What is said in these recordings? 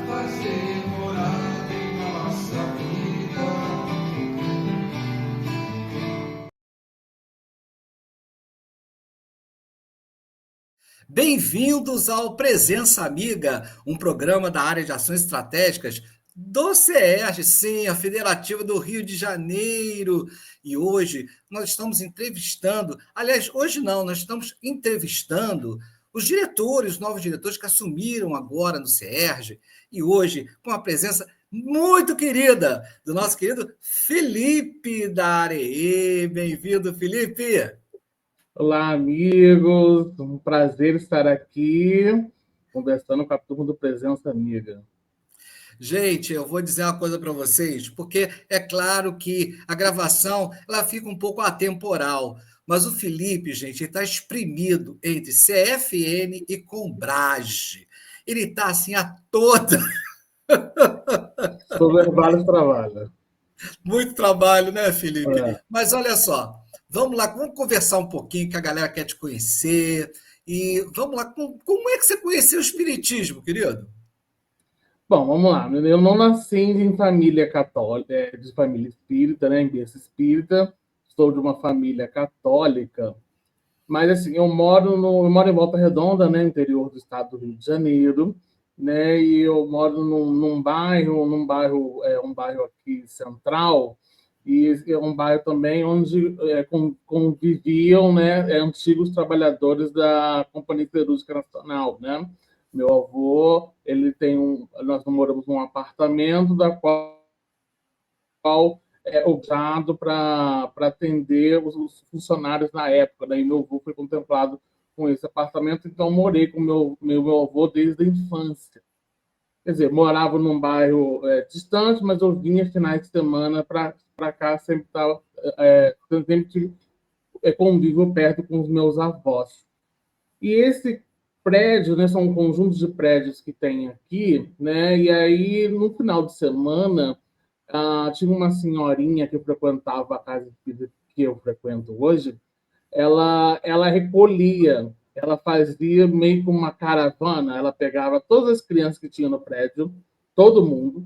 fazer morada em nossa vida. Bem-vindos ao Presença Amiga, um programa da área de ações estratégicas do CERJ, sim, a Federativa do Rio de Janeiro. E hoje nós estamos entrevistando, aliás, hoje não, nós estamos entrevistando os diretores, os novos diretores que assumiram agora no CERJ, e hoje com a presença muito querida do nosso querido Felipe da Aree. Bem-vindo, Felipe! Olá, amigos. Um prazer estar aqui conversando com a turma do Presença Amiga. Gente, eu vou dizer uma coisa para vocês, porque é claro que a gravação ela fica um pouco atemporal, mas o Felipe, gente, ele está espremido entre CFN e Combrage. Ele está assim a toda. Sobre vários trabalhos. Muito trabalho, né, Felipe? É. Mas olha só, vamos lá, vamos conversar um pouquinho, que a galera quer te conhecer. E vamos lá, como é que você conheceu o Espiritismo, querido? Bom, vamos lá. Eu não nasci em família católica, de família espírita, né, em berço espírita. Sou de uma família católica, mas assim, eu moro em Volta Redonda, né, interior do estado do Rio de Janeiro, né, e eu moro um bairro aqui central, e é um bairro também onde conviviam, né, antigos trabalhadores da Companhia Siderúrgica Nacional, né. Meu avô, nós moramos num apartamento da qual é usado para atender os funcionários na época, né? E meu avô foi contemplado com esse apartamento, então morei com meu avô desde a infância. Quer dizer, morava num bairro distante, mas eu vinha finais de semana para cá, sempre tive convívio perto com os meus avós. E esse prédio, né, são um conjunto de prédios que tem aqui, né? E aí, no final de semana, tinha uma senhorinha que frequentava a casa que eu frequento hoje, ela recolhia, ela fazia meio que uma caravana, ela pegava todas as crianças que tinha no prédio, todo mundo,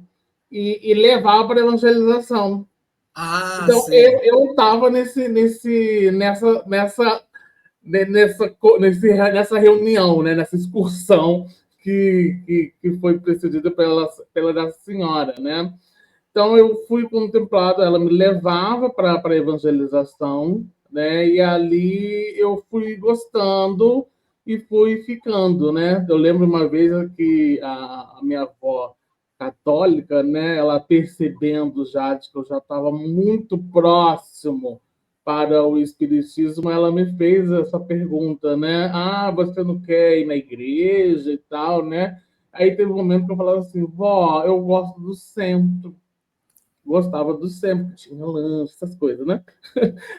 e levava para evangelização. Ah, Então, sim. eu estava nessa reunião, né, nessa excursão que foi precedida pela da senhora, né? Então eu fui contemplado, ela me levava para a evangelização, né? E ali eu fui gostando e fui ficando, né? Eu lembro uma vez que a minha avó católica, né? Ela percebendo já de que eu já estava muito próximo para o espiritismo, ela me fez essa pergunta, né? Ah, você não quer ir na igreja e tal, né? Aí teve um momento que eu falava assim, vó, eu gosto do centro. Gostava do centro, tinha lanche, essas coisas, né?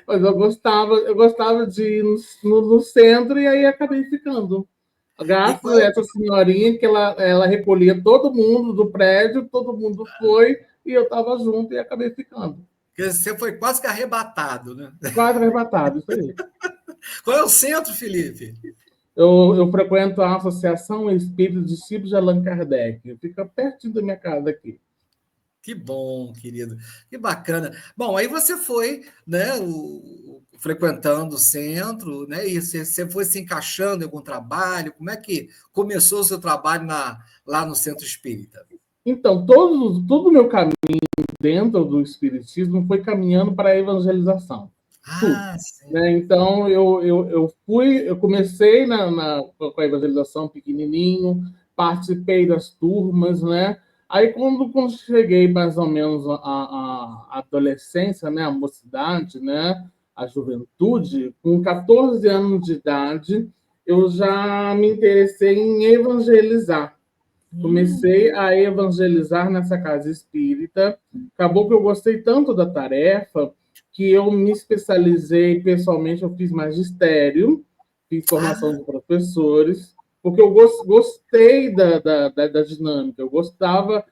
Mas eu gostava de ir no centro e aí acabei ficando. E Graças a qual, essa senhorinha que ela recolhia todo mundo do prédio, todo mundo foi e eu estava junto e acabei ficando. Porque você foi quase que arrebatado, né? Quase arrebatado, isso aí. Qual é o centro, Felipe? Eu frequento a Associação Espírita Discípulos de Allan Kardec. Fica pertinho da minha casa aqui. Que bom, querido. Que bacana. Bom, aí você foi, né, frequentando o centro, né, e você foi se encaixando em algum trabalho. Como é que começou o seu trabalho lá no Centro Espírita? Então, todo o meu caminho dentro do espiritismo foi caminhando para a evangelização. Tudo. Ah, sim. Né? Então, eu comecei com a evangelização pequenininho, participei das turmas, né? Aí, quando cheguei mais ou menos à adolescência, né? A mocidade, né? A juventude, com 14 anos de idade, eu já me interessei em evangelizar. Comecei a evangelizar nessa casa espírita. Acabou que eu gostei tanto da tarefa que eu me especializei pessoalmente, eu fiz magistério, fiz formação Ah, de professores, porque eu gostei da dinâmica, eu gostava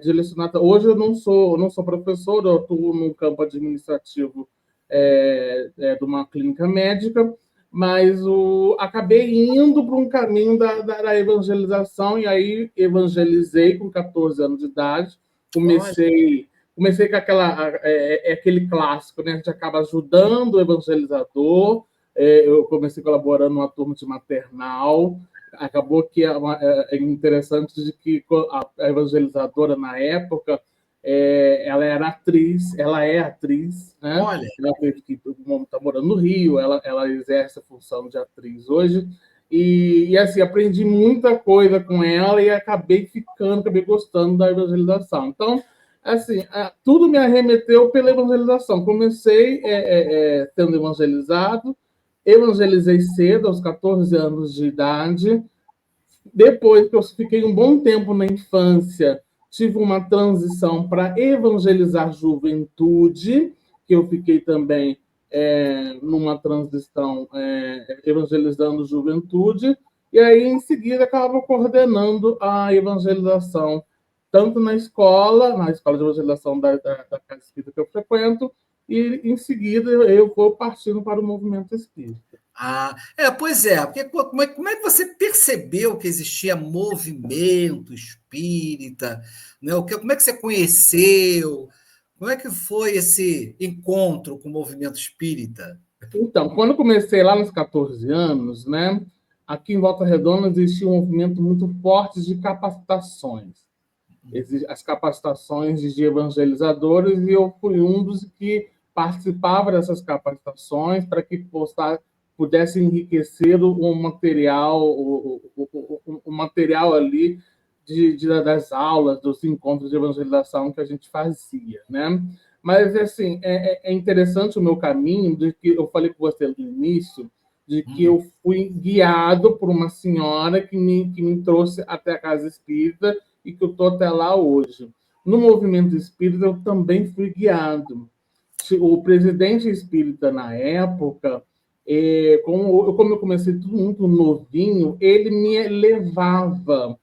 de lecionar. Hoje eu não sou professor, eu atuo no campo administrativo de uma clínica médica, mas acabei indo para um caminho da evangelização, e aí evangelizei com 14 anos de idade, comecei com aquele clássico, né? A gente acaba ajudando o evangelizador, eu comecei colaborando numa turma de maternal, acabou que é interessante de que a evangelizadora, na época, ela era atriz, ela é atriz, né? Olha, Ela teve que está morando no Rio, ela exerce a função de atriz hoje, e assim, aprendi muita coisa com ela e acabei gostando da evangelização. Então, assim, tudo me arremeteu pela evangelização. Comecei sendo evangelizado, evangelizei cedo, aos 14 anos de idade. Depois que eu fiquei um bom tempo na infância, tive uma transição para evangelizar juventude, que eu fiquei também numa transição evangelizando juventude, e aí, em seguida, acabo coordenando a evangelização, tanto na escola de evangelização da Casa Espírita que eu frequento, e, em seguida, eu vou partindo para o movimento espírita. Pois é, porque como é que você percebeu que existia movimento espírita, né? Como é que você conheceu? Como é que foi esse encontro com o movimento espírita? Então, quando eu comecei lá nos 14 anos, né, aqui em Volta Redonda existia um movimento muito forte de capacitações. As capacitações de evangelizadores, e eu fui um dos que participava dessas capacitações para que pudesse enriquecer o material, o material ali das aulas, dos encontros de evangelização que a gente fazia, né? Mas, assim, é interessante o meu caminho, de que eu falei com você no início, de que eu fui guiado por uma senhora que me trouxe até a Casa Espírita e que eu estou até lá hoje. No movimento espírita, eu também fui guiado. O presidente espírita, na época, como eu comecei tudo muito novinho, ele me levava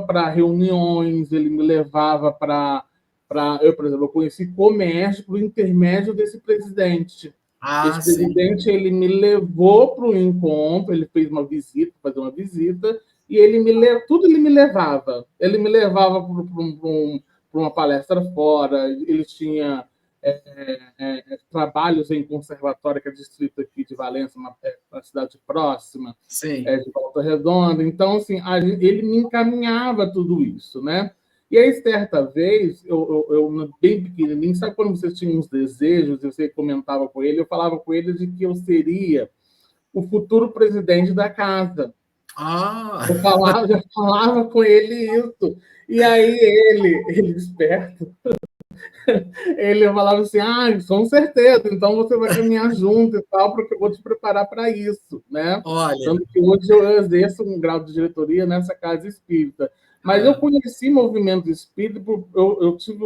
para reuniões, ele me levava eu, por exemplo, eu conheci comércio por intermédio desse presidente. Esse Sim. presidente, ele me levou para o encontro, ele fez uma visita, fazer uma visita, e tudo ele me levava. Ele me levava para uma palestra fora, ele tinha trabalhos em conservatório, que é distrito aqui de Valença, uma cidade próxima, Sim. de Volta Redonda. Então, assim, ele me encaminhava tudo isso, né? E aí, certa vez, eu bem pequenininho, sabe quando você tinha uns desejos, você comentava com ele, eu falava com ele de que eu seria o futuro presidente da casa. Já falava com ele isso. E aí ele esperto, ele falava assim, com certeza, então você vai caminhar junto e tal, porque eu vou te preparar para isso, né? Olha. Tanto que hoje eu exerço um grau de diretoria nessa casa espírita. Mas eu conheci movimento espírita, eu tive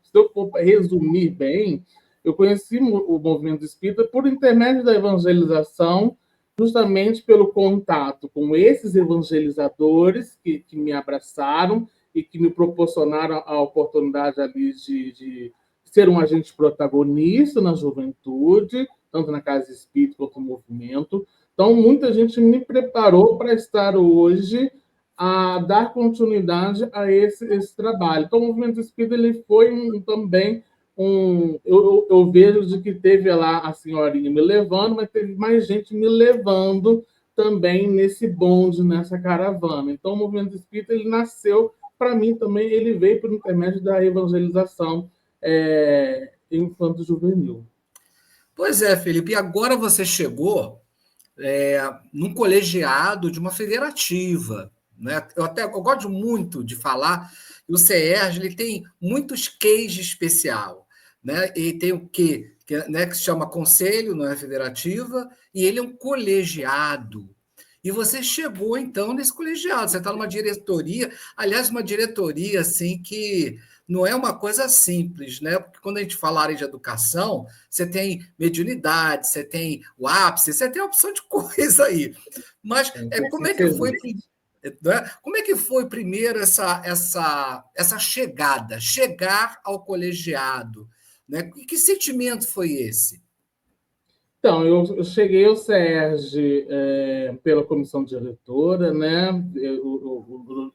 se eu for resumir bem, eu conheci o movimento espírita por intermédio da evangelização, justamente pelo contato com esses evangelizadores que me abraçaram e que me proporcionaram a oportunidade ali de ser um agente protagonista na juventude, tanto na Casa Espírita quanto no movimento. Então, muita gente me preparou para estar hoje a dar continuidade a esse trabalho. Então, o movimento espírita ele foi também eu vejo de que teve lá a senhorinha me levando, mas teve mais gente me levando também nesse bonde, nessa caravana. Então, o movimento espírita ele nasceu, para mim também, ele veio por intermédio da evangelização infanto-juvenil. Pois é, Felipe, e agora você chegou num colegiado de uma federativa, né? Eu gosto muito de falar que o CERJ ele tem muitos quês de especial, né? E tem o quê? Que se chama conselho, não é federativa, e ele é um colegiado. E você chegou, então, nesse colegiado. Você está numa diretoria, aliás, uma diretoria assim que não é uma coisa simples, né? Porque quando a gente fala área de educação, você tem mediunidade, você tem o ápice, você tem uma opção de coisa aí. Mas como é que foi, né? Como é que foi primeiro essa chegada, chegar ao colegiado? Né? Que sentimento foi esse? Então, eu cheguei ao SERJ pela comissão diretora, né? Eu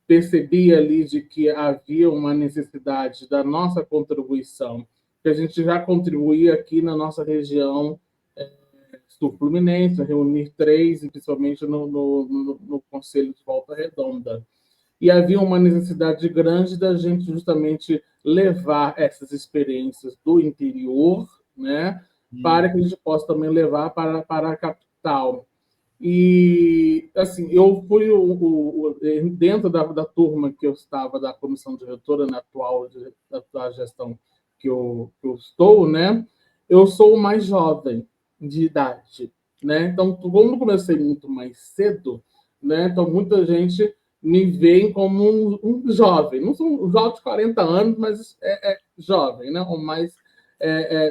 percebi ali de que havia uma necessidade da nossa contribuição, que a gente já contribuía aqui na nossa região sul-fluminense, reunir três, e principalmente no Conselho de Volta Redonda. E havia uma necessidade grande da gente justamente levar essas experiências do interior, né, para que a gente possa também levar para a capital. E, assim, eu fui dentro da turma que eu estava, da comissão diretora na atual da gestão que eu estou, né, eu sou o mais jovem de idade, né? Então, como eu comecei muito mais cedo, né, então muita gente me veem como um jovem. Não sou um jovem de 40 anos, mas jovem, né? O mais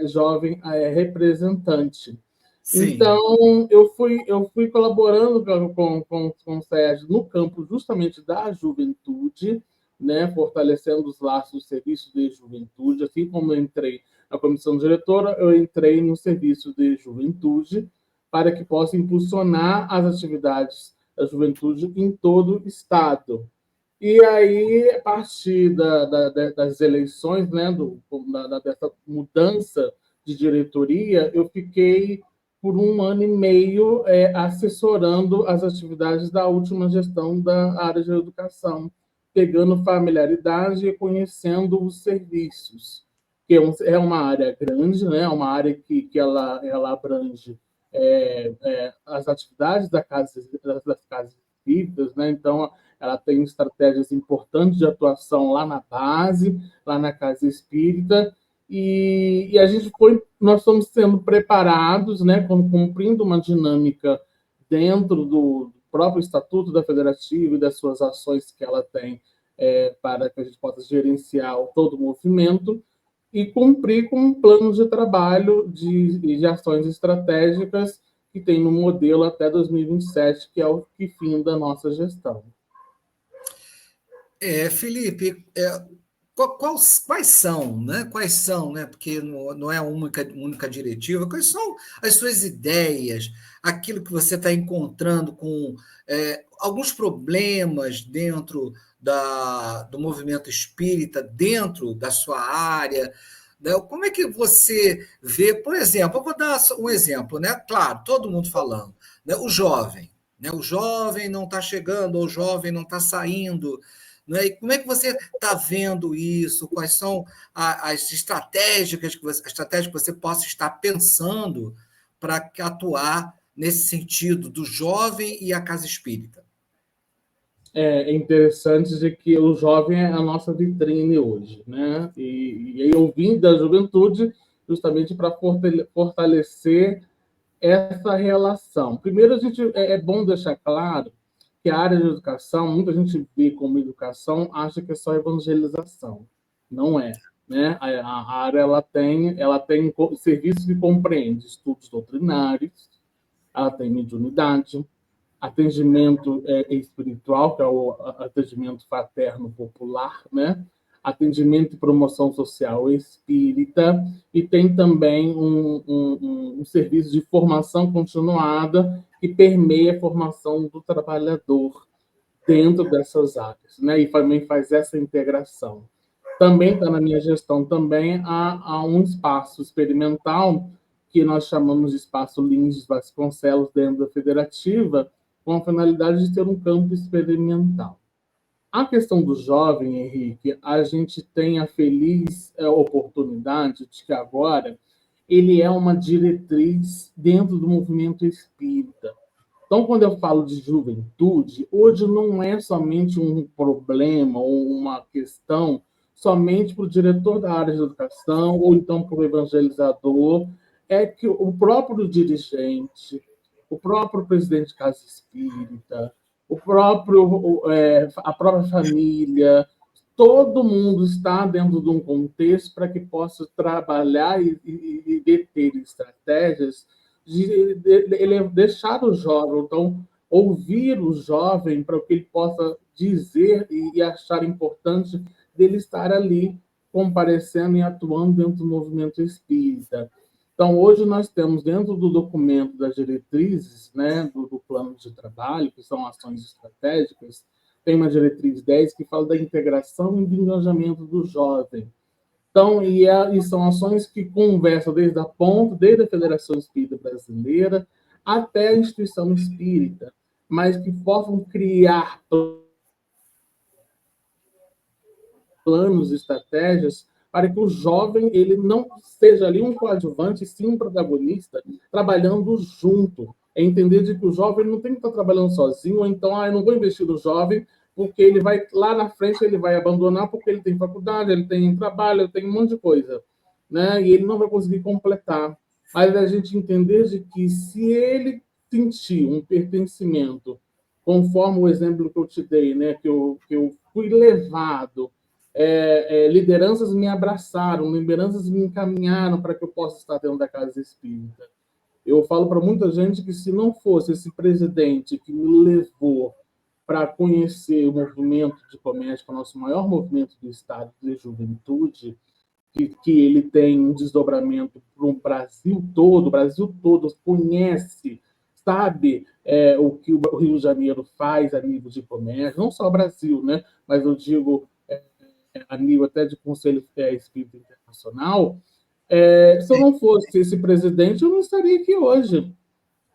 jovem representante. Sim. Então, eu fui colaborando com o SERJ no campo justamente da juventude, né, fortalecendo os laços do serviço de juventude. Assim como eu entrei na comissão diretora, eu entrei no serviço de juventude para que possa impulsionar as atividades da juventude em todo o Estado. E aí, a partir das eleições, né, dessa mudança de diretoria, eu fiquei por um ano e meio assessorando as atividades da última gestão da área de educação, pegando familiaridade e conhecendo os serviços, que é uma área grande, né, uma área que ela abrange as atividades das casas espíritas, né, então ela tem estratégias importantes de atuação lá na base, lá na casa espírita, e nós estamos sendo preparados, né, cumprindo uma dinâmica dentro do próprio Estatuto da Federativa e das suas ações que ela tem para que a gente possa gerenciar todo o movimento e cumprir com um plano de trabalho de ações estratégicas que tem no modelo até 2027, que é o que finda a nossa gestão. Felipe, quais são, né? Quais são, né? Porque não é a única diretiva. Quais são as suas ideias, aquilo que você está encontrando com alguns problemas dentro do movimento espírita, dentro da sua área? Né? Como é que você vê, por exemplo, eu vou dar um exemplo, né? Claro, todo mundo falando, né? O jovem. Né? O jovem não está chegando, ou o jovem não está saindo. Né? E como é que você está vendo isso? Quais são as estratégias que você possa estar pensando para atuar nesse sentido do jovem e a casa espírita? É interessante de que o jovem é a nossa vitrine hoje, né? E aí eu vim da juventude justamente para fortalecer essa relação. Primeiro, é bom deixar claro que a área de educação, muita gente vê como educação, acha que é só evangelização. Não é. Né? A área ela tem serviços que compreendem estudos doutrinários, ela tem mediunidade, atendimento espiritual, que é o atendimento fraterno popular, né? Atendimento e promoção social espírita, e tem também um serviço de formação continuada que permeia a formação do trabalhador dentro dessas áreas, né? E também faz essa integração. Também está na minha gestão também há um espaço experimental que nós chamamos de Espaço Lins Vasconcelos dentro da Federativa, com a finalidade de ter um campo experimental. A questão do jovem, Henrique, a gente tem a feliz oportunidade de que agora ele é uma diretriz dentro do movimento espírita. Então, quando eu falo de juventude, hoje não é somente um problema ou uma questão somente para o diretor da área de educação ou então para o evangelizador, é que o próprio dirigente, o próprio presidente de casa espírita, a própria família, todo mundo está dentro de um contexto para que possa trabalhar e ter estratégias de deixar o jovem, então, ouvir o jovem para que ele possa dizer e achar importante dele estar ali comparecendo e atuando dentro do movimento espírita. Então, hoje nós temos dentro do documento das diretrizes, né, do plano de trabalho, que são ações estratégicas, tem uma diretriz 10 que fala da integração e do engajamento do jovem. Então, e são ações que conversam desde a ponta, desde a Federação Espírita Brasileira até a instituição espírita, mas que possam criar planos, estratégias para que o jovem ele não seja ali um coadjuvante, sim um protagonista, trabalhando junto. É entender de que o jovem não tem que estar trabalhando sozinho, ou então, eu não vou investir no jovem, porque ele vai, lá na frente, ele vai abandonar, porque ele tem faculdade, ele tem trabalho, ele tem um monte de coisa, né? E ele não vai conseguir completar. Mas a gente entender de que se ele sentir um pertencimento, conforme o exemplo que eu te dei, né? Que eu fui levado, lideranças me abraçaram, lideranças me encaminharam para que eu possa estar dentro da casa espírita. Eu falo para muita gente que se não fosse esse presidente que me levou para conhecer o movimento de comércio, que é o nosso maior movimento do Estado de juventude, que ele tem um desdobramento para o Brasil todo conhece, sabe o que o Rio de Janeiro faz a nível de comércio, não só o Brasil, né? Mas eu digo a nível até de Conselho Espírita Internacional. Se eu não fosse esse presidente, eu não estaria aqui hoje.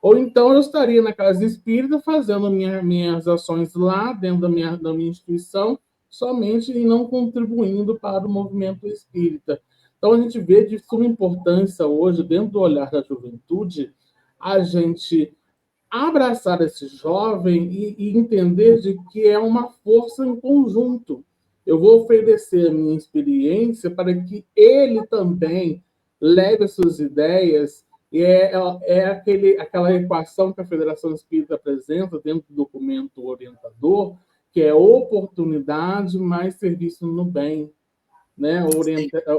Ou então eu estaria na Casa Espírita fazendo minhas ações lá dentro da minha instituição, somente e não contribuindo para o movimento espírita. Então a gente vê de suma importância hoje, dentro do olhar da juventude, a gente abraçar esse jovem e entender de que é uma força em conjunto. Eu vou oferecer a minha experiência para que ele também leve as suas ideias. E aquela equação que a Federação Espírita apresenta dentro do documento orientador, que é oportunidade mais serviço no bem. Né?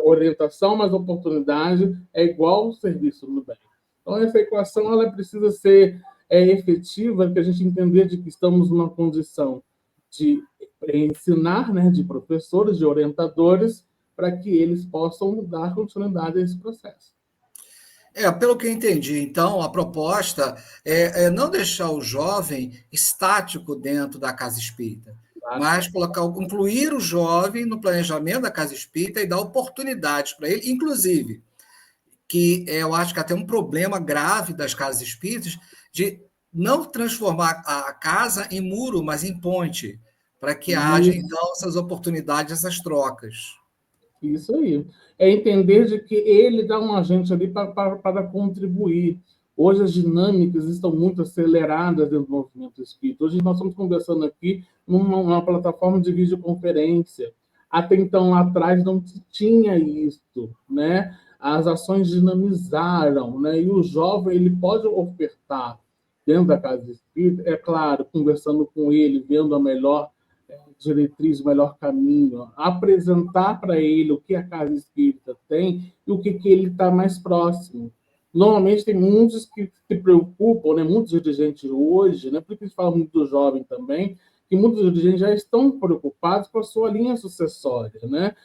Orientação mais oportunidade é igual serviço no bem. Então, essa equação ela precisa ser efetiva, que a gente entender de que estamos numa condição de ensinar, né, de professores, de orientadores, para que eles possam dar continuidade a esse processo. Pelo que eu entendi, então, a proposta é não deixar o jovem estático dentro da casa espírita, mas incluir o jovem no planejamento da casa espírita e dar oportunidades para ele, inclusive, que eu acho que até um problema grave das casas espíritas, de não transformar a casa em muro, mas em ponte, para que haja, então, essas oportunidades, essas trocas. Isso aí. É entender de que ele dá um agente ali para contribuir. Hoje as dinâmicas estão muito aceleradas dentro do movimento espírita. Hoje nós estamos conversando aqui numa plataforma de videoconferência. Até então, lá atrás, não tinha isso, né? As ações dinamizaram, né? E o jovem ele pode ofertar dentro da casa espírita, é claro, conversando com ele, vendo a melhor diretriz, o melhor caminho, apresentar para ele o que a casa espírita tem e o que ele está mais próximo. Normalmente tem muitos que se preocupam, né? Muitos dirigentes hoje, né? Porque a gente fala muito do jovem também, que muitos dirigentes já estão preocupados com a sua linha sucessória, né?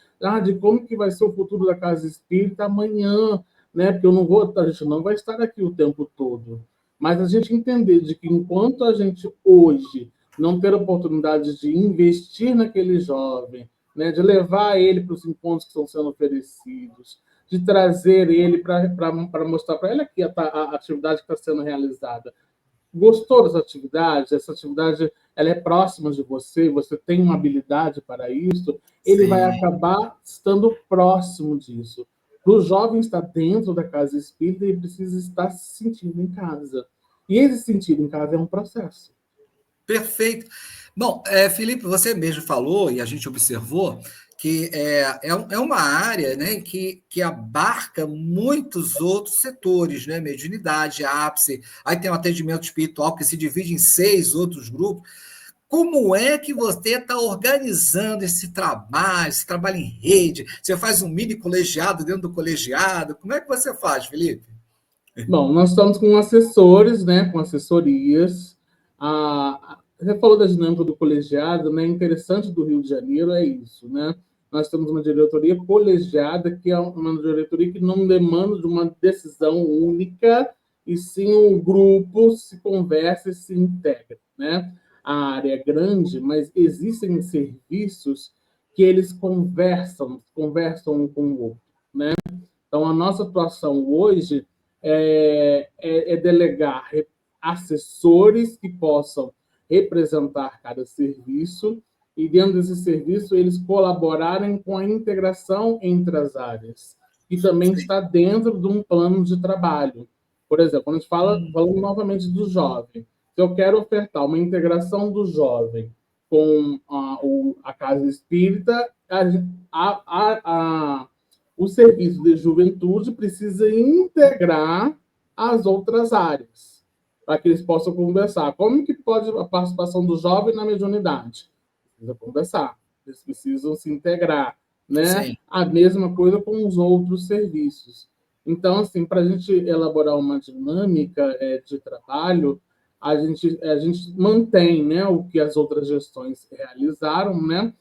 De como que vai ser o futuro da casa espírita amanhã, né? Porque a gente não vai estar aqui o tempo todo. Mas a gente entender de que enquanto a gente hoje não ter oportunidade de investir naquele jovem, né, de levar ele para os encontros que estão sendo oferecidos, de trazer ele para mostrar para ele aqui a atividade que está sendo realizada. Gostou dessa atividade? Essa atividade ela é próxima de você, você tem uma habilidade para isso, ele vai acabar estando próximo disso. Para o jovem estar dentro da casa espírita, ele precisa estar se sentindo em casa. E esse sentido em casa é um processo. Perfeito. Bom, Felipe, você mesmo falou, e a gente observou, que é uma área, né, que abarca muitos outros setores, né? Mediunidade, ápice, aí tem o atendimento espiritual que se divide em 6 outros grupos. Como é que você está organizando esse trabalho em rede? Você faz um mini colegiado dentro do colegiado? Como é que você faz, Felipe? Bom, nós estamos com assessores, né, com assessorias. Você falou da dinâmica do colegiado, né? Interessante do Rio de Janeiro é isso, né? nós temos uma diretoria colegiada, que é uma diretoria que não demanda de uma decisão única, e sim um grupo se conversa e se integra, né? A área é grande, mas existem serviços que eles conversam um com o outro, né? Então, a nossa atuação hoje é delegar assessores que possam representar cada serviço e, dentro desse serviço, eles colaborarem com a integração entre as áreas, que também está dentro de um plano de trabalho. Por exemplo, quando a gente falando novamente do jovem, se eu quero ofertar uma integração do jovem com a casa espírita, o serviço de juventude precisa integrar as outras áreas, para que eles possam conversar. Como que pode a participação do jovem na mediunidade? Precisa conversar, eles precisam se integrar, né? Sim. A mesma coisa com os outros serviços. Então, assim, para a gente elaborar uma dinâmica de trabalho, a gente mantém, né, o que as outras gestões realizaram, né,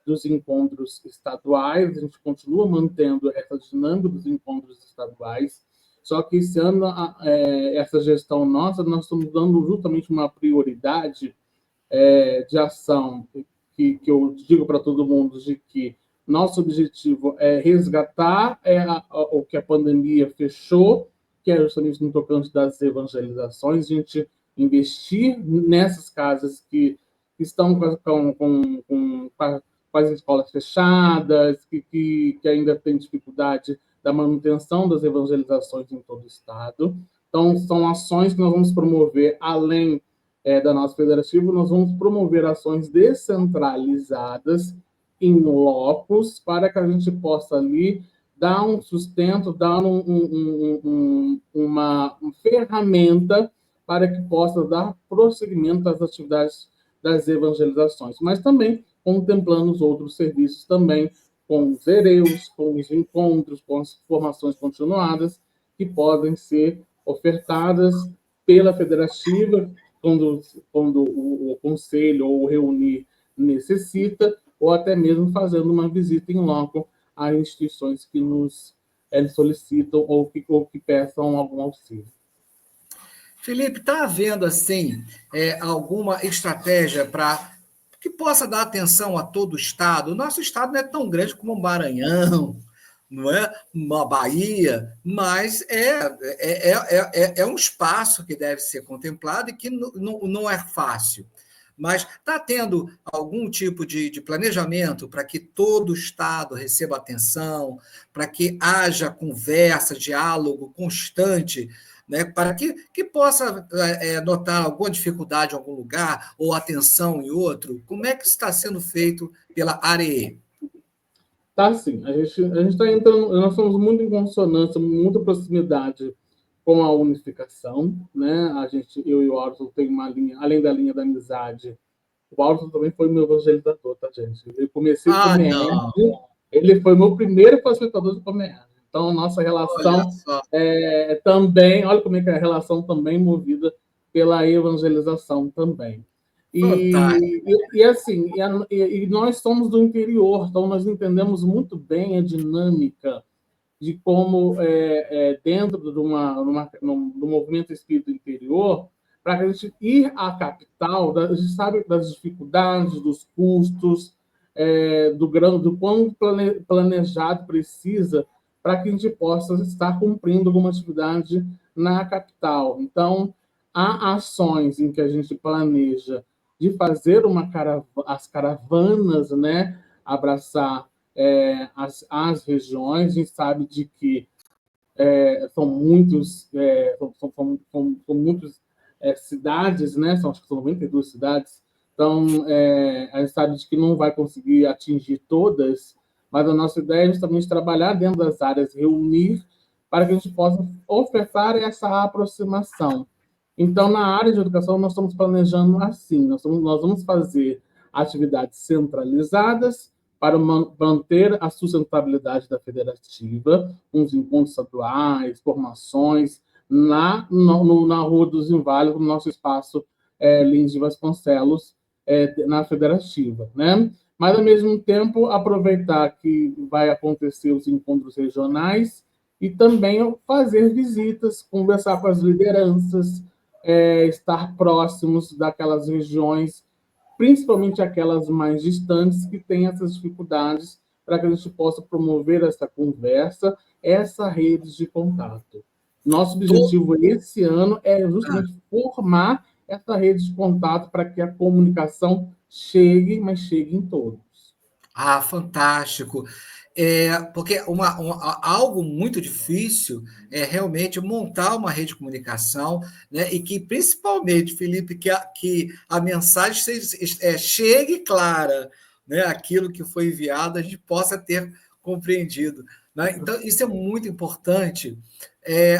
dos encontros estaduais, a gente continua mantendo essa dinâmica dos encontros estaduais, só que esse ano, essa gestão nossa, nós estamos dando justamente uma prioridade de ação, que eu digo para todo mundo, de que nosso objetivo é resgatar o que a pandemia fechou, que é justamente no tocante das evangelizações, a gente investir nessas casas que estão com as escolas fechadas, que ainda tem dificuldade da manutenção das evangelizações em todo o Estado. Então, são ações que nós vamos promover, além da nossa federativa, nós vamos promover ações descentralizadas em locos, para que a gente possa ali dar um sustento, dar uma ferramenta para que possa dar prosseguimento às atividades das evangelizações, mas também contemplando os outros serviços também, com os ereus, com os encontros, com as formações continuadas, que podem ser ofertadas pela federativa, quando o conselho ou o reunir necessita, ou até mesmo fazendo uma visita em loco a instituições que nos solicitam ou que peçam algum auxílio. Felipe, está havendo assim alguma estratégia para que possa dar atenção a todo o Estado? O nosso Estado não é tão grande como o Maranhão, não é uma Bahia, mas é um espaço que deve ser contemplado e que não é fácil. Mas está tendo algum tipo de planejamento para que todo o Estado receba atenção, para que haja conversa, diálogo constante, né, para que possa notar alguma dificuldade em algum lugar ou atenção em outro? Como é que está sendo feito pela ARE? Tá, sim. A gente está entrando, nós somos muito em consonância, muita proximidade com a unificação, né? Eu e o Alton tem uma linha, além da linha da amizade. O Alton também foi meu evangelizador, tá, gente? Eu comecei com o MERD, ele foi meu primeiro facilitador de Comércio. Então, nossa relação também, olha como é que é a relação também movida pela evangelização também. E nós somos do interior, então nós entendemos muito bem a dinâmica de como, dentro do movimento espírita interior, para a gente ir à capital, a gente sabe das dificuldades, dos custos, do quão planejado precisa para que a gente possa estar cumprindo alguma atividade na capital. Então, há ações em que a gente planeja de fazer as caravanas, né, abraçar as regiões. A gente sabe de que são muitas cidades, né? Acho que são 92 cidades. Então, a gente sabe de que não vai conseguir atingir todas, mas a nossa ideia é justamente trabalhar dentro das áreas, reunir, para que a gente possa ofertar essa aproximação. Então, na área de educação, nós estamos planejando assim, nós vamos fazer atividades centralizadas para manter a sustentabilidade da federativa, uns encontros estaduais, formações, na Rua dos Inválidos, no nosso espaço Lins de Vasconcelos, na federativa, né? mas, ao mesmo tempo, aproveitar que vai acontecer os encontros regionais e também fazer visitas, conversar com as lideranças, estar próximos daquelas regiões, principalmente aquelas mais distantes que têm essas dificuldades, para que a gente possa promover essa conversa, essa rede de contato. Nosso To- objetivo esse ano é ah, justamente formar essa rede de contato para que a comunicação chegue, mas chegue em todos. fantástico. Porque algo muito difícil é realmente montar uma rede de comunicação, né? E que, principalmente, Felipe, que a mensagem chegue clara, né? Aquilo que foi enviado, a gente possa ter compreendido. Né? Então, isso é muito importante.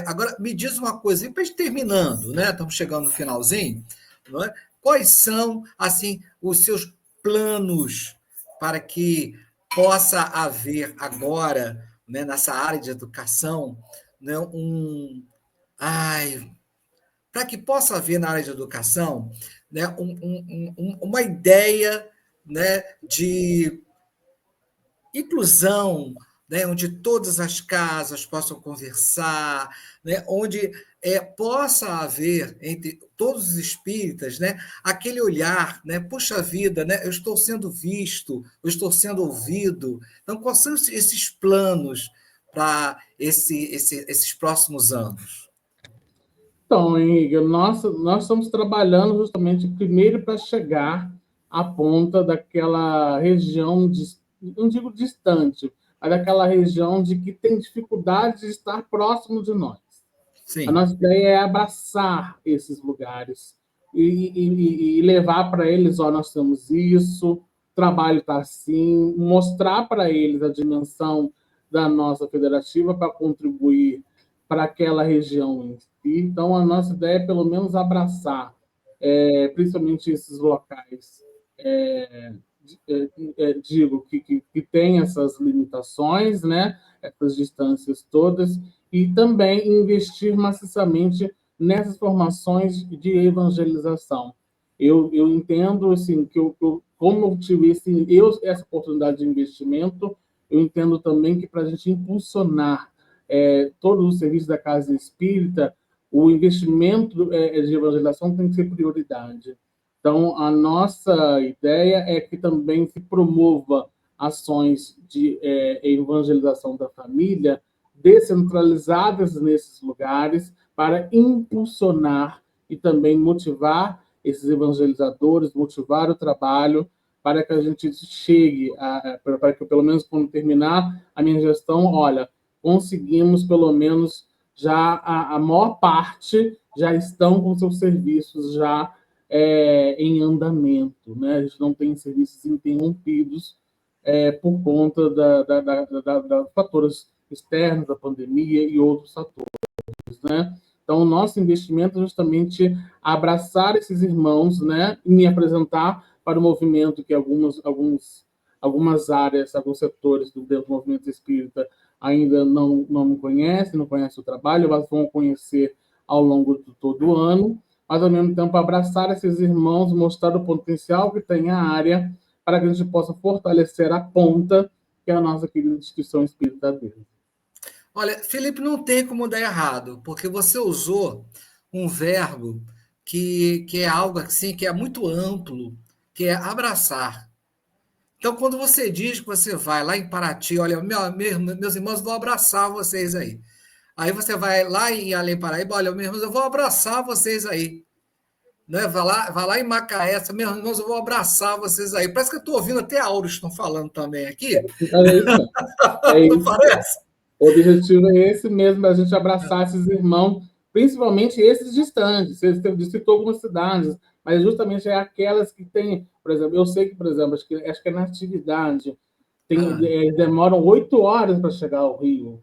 Agora, me diz uma coisa, para gente terminando, né? Estamos chegando no finalzinho, não é? Quais são, assim, os seus planos para que possa haver agora, né, nessa área de educação, né, para que possa haver na área de educação, né, uma ideia, né, de inclusão, né, onde todas as casas possam conversar, né, onde possa haver entre todos os espíritas, né, aquele olhar, né, puxa vida, né, eu estou sendo visto, eu estou sendo ouvido. Então, quais são esses planos para esses próximos anos? Então, Henrique, nós estamos trabalhando justamente primeiro para chegar à ponta daquela região, não digo distante, mas daquela região de que tem dificuldade de estar próximo de nós. A Sim. nossa ideia é abraçar esses lugares e levar para eles, ó, nós temos isso, o trabalho está assim, mostrar para eles a dimensão da nossa federativa para contribuir para aquela região em si. Então, a nossa ideia é, pelo menos, abraçar, principalmente esses locais, é, digo, que tem essas limitações, né? Essas distâncias todas, e também investir maciçamente nessas formações de evangelização. Eu entendo assim, como eu tive essa oportunidade de investimento, eu entendo também que para a gente impulsionar todo o serviço da Casa Espírita, o investimento de evangelização tem que ser prioridade. Então, a nossa ideia é que também se promova ações de evangelização da família descentralizadas nesses lugares para impulsionar e também motivar esses evangelizadores, motivar o trabalho para que a gente chegue, para que pelo menos quando terminar a minha gestão, olha, conseguimos pelo menos já a maior parte já estão com seus serviços já em andamento, né? A gente não tem serviços interrompidos por conta da fatores externos, da pandemia e outros fatores, né? Então, o nosso investimento é justamente abraçar esses irmãos, né? E me apresentar para o movimento que algumas áreas, alguns setores dentro do movimento espírita ainda não me conhecem, não conhecem o trabalho, mas vão conhecer ao longo de todo o ano, mas, ao mesmo tempo, abraçar esses irmãos, mostrar o potencial que tem a área para que a gente possa fortalecer a ponta, que é a nossa querida instituição espírita dele. Olha, Felipe, não tem como dar errado, porque você usou um verbo que é algo assim, que é muito amplo, que é abraçar. Então, quando você diz que você vai lá em Paraty, olha, meus irmãos, vou abraçar vocês aí. Aí você vai lá em Além Paraíba, olha, meus irmãos, eu vou abraçar vocês aí. Né? Vai lá em Macaé, meus irmãos, eu vou abraçar vocês aí. Parece que eu estou ouvindo até áudios estão falando também aqui. É isso mesmo. É Não isso. parece? O objetivo é esse mesmo, a gente abraçar esses irmãos, principalmente esses distantes. Você citou algumas cidades, mas justamente é aquelas que têm, por exemplo, eu sei que, por exemplo, acho que é na atividade, Ah, demoram 8 horas para chegar ao Rio.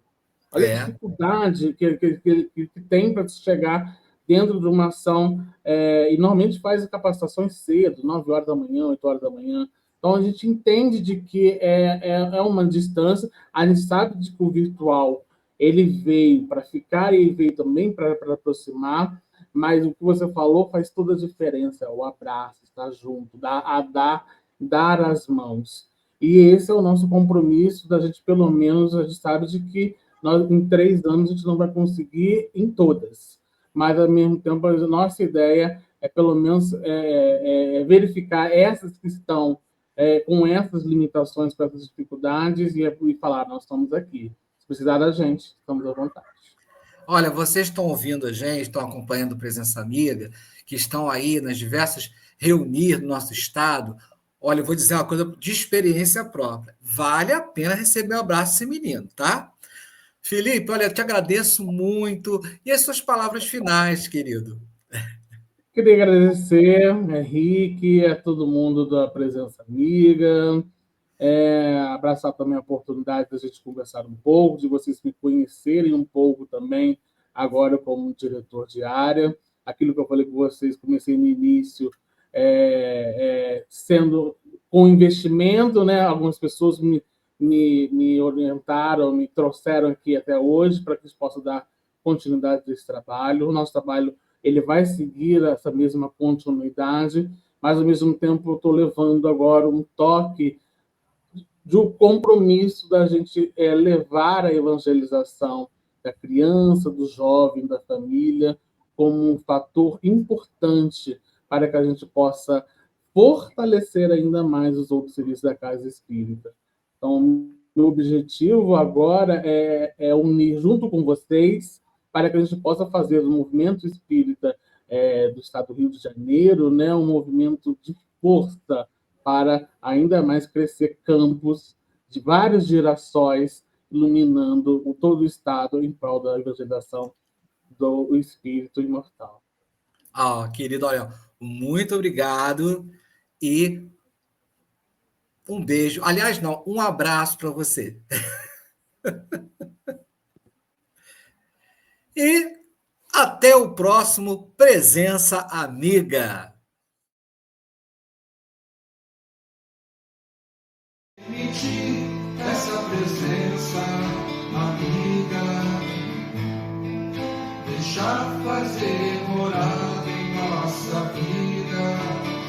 Olha a é. dificuldade que tem para se chegar dentro de uma ação, e normalmente faz capacitações cedo, 9 horas da manhã, 8 horas da manhã. Então, a gente entende de que é uma distância, a gente sabe de que o virtual ele veio para ficar e ele veio também para aproximar, mas o que você falou faz toda a diferença, o abraço, estar junto, dar dar as mãos. E esse é o nosso compromisso da gente, pelo menos, a gente sabe de que nós, em 3 anos a gente não vai conseguir em todas, mas, ao mesmo tempo, a nossa ideia é, pelo menos, verificar essas que estão com essas limitações, com essas dificuldades, e falar, nós estamos aqui. Se precisar da gente, estamos à vontade. Olha, vocês estão ouvindo a gente, estão acompanhando Presença Amiga, que estão aí nas diversas reunir no nosso estado. Olha, eu vou dizer uma coisa de experiência própria. Vale a pena receber um abraço desse menino, tá? Felipe, olha, eu te agradeço muito. E as suas palavras finais, querido? Queria agradecer, Henrique, a todo mundo da Presença Amiga, abraçar também a oportunidade da gente conversar um pouco, de vocês me conhecerem um pouco também, agora como diretor de área. Aquilo que eu falei com vocês, comecei no início, sendo com investimento, né? Algumas pessoas me orientaram, me trouxeram aqui até hoje para que a gente possa dar continuidade desse trabalho. O nosso trabalho ele vai seguir essa mesma continuidade, mas, ao mesmo tempo, eu estou levando agora um toque do compromisso da gente levar a evangelização da criança, do jovem, da família, como um fator importante para que a gente possa fortalecer ainda mais os outros serviços da Casa Espírita. Então, meu objetivo agora é unir junto com vocês para que a gente possa fazer do movimento espírita do Estado do Rio de Janeiro, né, um movimento de força para ainda mais crescer campos de várias gerações, iluminando todo o Estado em prol da evangelização do Espírito Imortal. Querido, olha, muito obrigado e um beijo. Aliás, não, um abraço para você. E até o próximo Presença Amiga. Permitir essa presença amiga, deixar fazer morada em nossa vida.